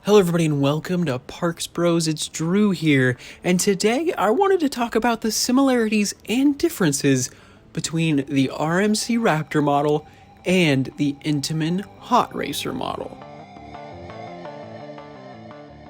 Hello everybody and welcome to Parks Bros, it's Drew here, and today I wanted to talk about the similarities and differences between the RMC Raptor model and the Intamin Hot Racer model.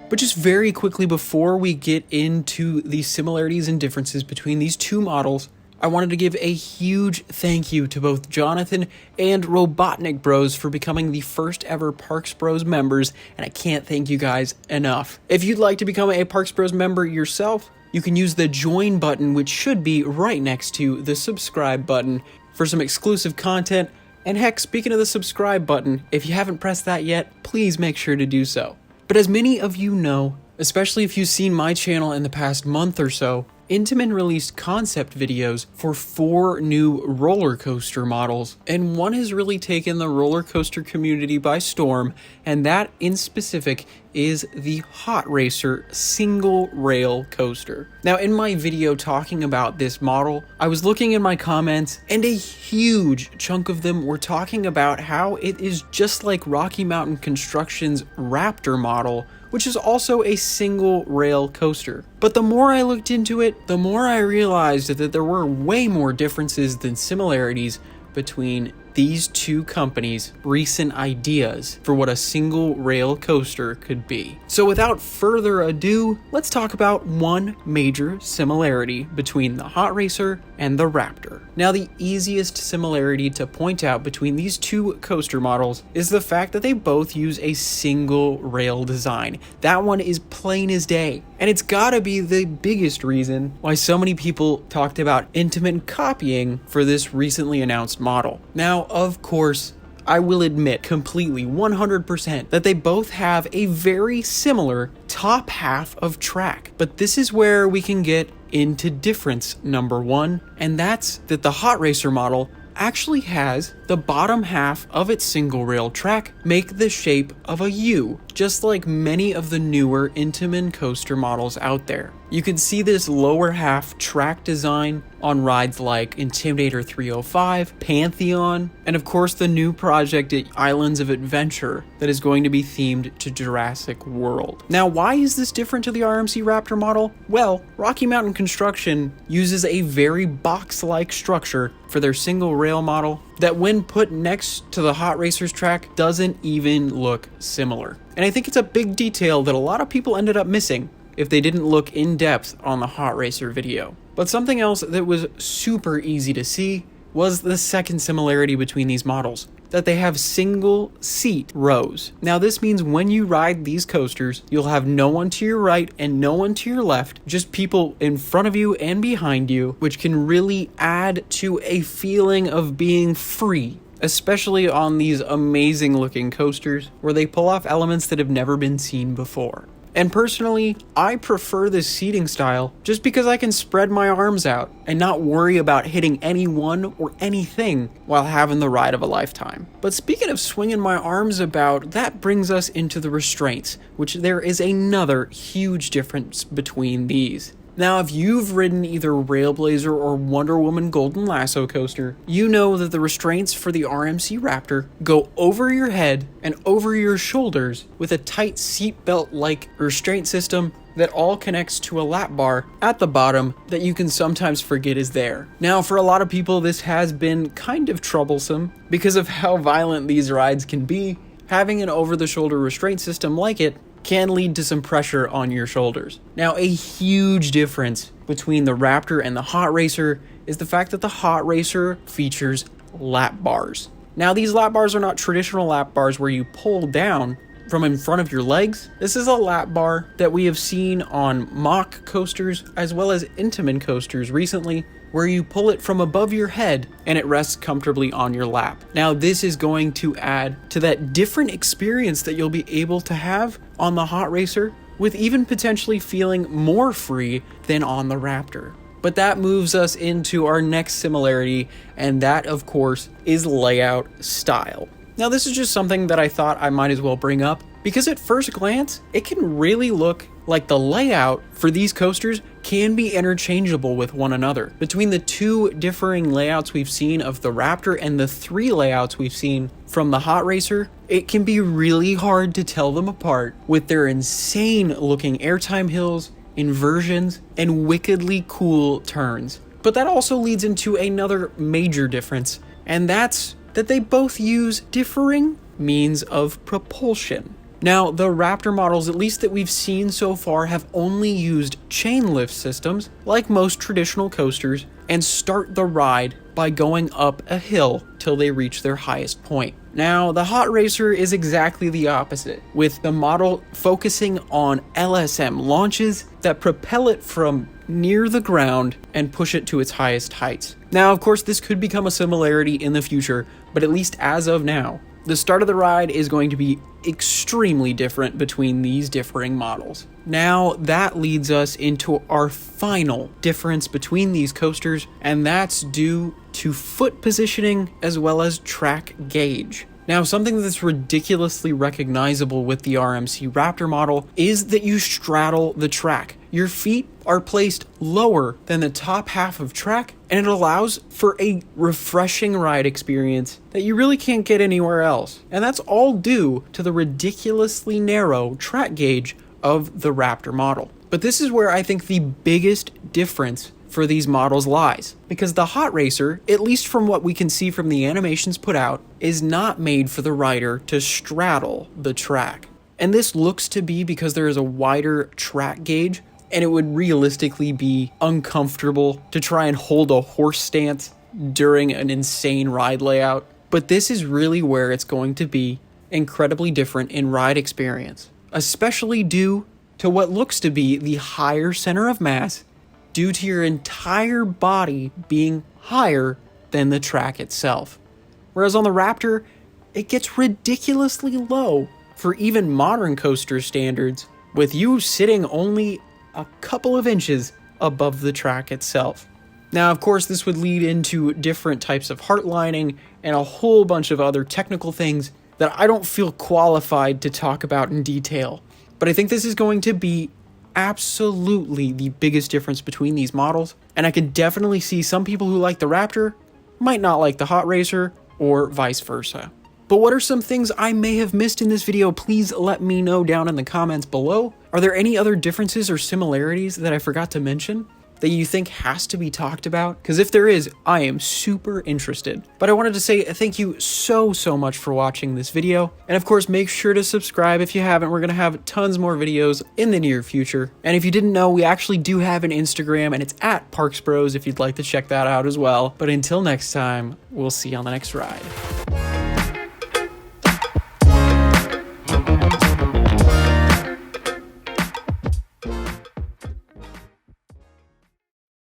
But just very quickly before we get into the similarities and differences between these two models, I wanted to give a huge thank you to both Jonathan and Robotnik Bros for becoming the first ever Parks Bros members, and I can't thank you guys enough. If you'd like to become a Parks Bros member yourself, you can use the join button, which should be right next to the subscribe button, for some exclusive content. And heck, speaking of the subscribe button, if you haven't pressed that yet, please make sure to do so. But as many of you know, especially if you've seen my channel in the past month or so, Intamin released concept videos for 4 new roller coaster models, and one has really taken the roller coaster community by storm, and that in specific is the Hot Racer single rail coaster. Now, in my video talking about this model, I was looking in my comments, and a huge chunk of them were talking about how it is just like Rocky Mountain Construction's Raptor model, which is also a single rail coaster. But the more I looked into it, the more I realized that there were way more differences than similarities between these two companies' recent ideas for what a single rail coaster could be. So without further ado, let's talk about one major similarity between the Hot Racer and the Raptor. Now, the easiest similarity to point out between these two coaster models is the fact that they both use a single rail design. That one is plain as day. And it's gotta be the biggest reason why so many people talked about Intamin copying for this recently announced model. Now, of course, I will admit completely 100% that they both have a very similar top half of track. But this is where we can get into difference number one, and that's that the Hot Racer model actually has the bottom half of its single rail track make the shape of a U, just like many of the newer Intamin coaster models out there. You can see this lower half track design on rides like Intimidator 305, Pantheon, and of course the new project at Islands of Adventure that is going to be themed to Jurassic World. Now, why is this different to the RMC Raptor model? Well, Rocky Mountain Construction uses a very box-like structure for their single rail model that, when put next to the Hot Racer's track, doesn't even look similar. And I think it's a big detail that a lot of people ended up missing if they didn't look in depth on the Hot Racer video. But something else that was super easy to see was the second similarity between these models, that they have single seat rows. Now, this means when you ride these coasters, you'll have no one to your right and no one to your left, just people in front of you and behind you, which can really add to a feeling of being free, especially on these amazing looking coasters where they pull off elements that have never been seen before. And personally, I prefer this seating style just because I can spread my arms out and not worry about hitting anyone or anything while having the ride of a lifetime. But speaking of swinging my arms about, that brings us into the restraints, which there is another huge difference between these. Now, if you've ridden either Railblazer or Wonder Woman Golden Lasso coaster, you know that the restraints for the RMC Raptor go over your head and over your shoulders with a tight seatbelt-like restraint system that all connects to a lap bar at the bottom that you can sometimes forget is there. Now, for a lot of people, this has been kind of troublesome because of how violent these rides can be. Having an over-the-shoulder restraint system like it can lead to some pressure on your shoulders. Now, a huge difference between the Raptor and the Hot Racer is the fact that the Hot Racer features lap bars. Now, these lap bars are not traditional lap bars where you pull down from in front of your legs. This is a lap bar that we have seen on mock coasters as well as Intamin coasters recently, where you pull it from above your head and it rests comfortably on your lap. Now, this is going to add to that different experience that you'll be able to have on the Hot Racer, with even potentially feeling more free than on the Raptor. But that moves us into our next similarity, and that, of course, is layout style. Now, this is just something that I thought I might as well bring up because at first glance, it can really look like the layout for these coasters can be interchangeable with one another. Between the two differing layouts we've seen of the Raptor and the 3 layouts we've seen from the Hot Racer, it can be really hard to tell them apart with their insane looking airtime hills, inversions, and wickedly cool turns. But that also leads into another major difference, and that's that they both use differing means of propulsion. Now, the Raptor models, at least that we've seen so far, have only used chain lift systems, like most traditional coasters, and start the ride by going up a hill till they reach their highest point. Now, the Hot Racer is exactly the opposite, with the model focusing on LSM launches that propel it from near the ground and push it to its highest heights. Now, of course, this could become a similarity in the future, but at least as of now, the start of the ride is going to be extremely different between these differing models. Now, that leads us into our final difference between these coasters, and that's due to foot positioning as well as track gauge. Now, something that's ridiculously recognizable with the RMC Raptor model is that you straddle the track. Your feet are placed lower than the top half of track, and it allows for a refreshing ride experience that you really can't get anywhere else. And that's all due to the ridiculously narrow track gauge of the Raptor model. But this is where I think the biggest difference for these models lies, because the Hot Racer, at least from what we can see from the animations put out, is not made for the rider to straddle the track. And this looks to be because there is a wider track gauge, and it would realistically be uncomfortable to try and hold a horse stance during an insane ride layout. But this is really where it's going to be incredibly different in ride experience, especially due to what looks to be the higher center of mass, due to your entire body being higher than the track itself. Whereas on the Raptor, it gets ridiculously low for even modern coaster standards, with you sitting only a couple of inches above the track itself. Now, of course, this would lead into different types of heart lining and a whole bunch of other technical things that I don't feel qualified to talk about in detail. But I think this is going to be absolutely the biggest difference between these models, and I can definitely see some people who like the Raptor might not like the Hot Racer, or vice versa. But what are some things I may have missed in this video? Please let me know down in the comments below. Are there any other differences or similarities that I forgot to mention that you think has to be talked about? Because if there is, I am super interested. But I wanted to say thank you so much for watching this video. And of course, make sure to subscribe if you haven't. We're going to have tons more videos in the near future. And if you didn't know, we actually do have an Instagram, and it's at Parks Bros if you'd like to check that out as well. But until next time, we'll see you on the next ride.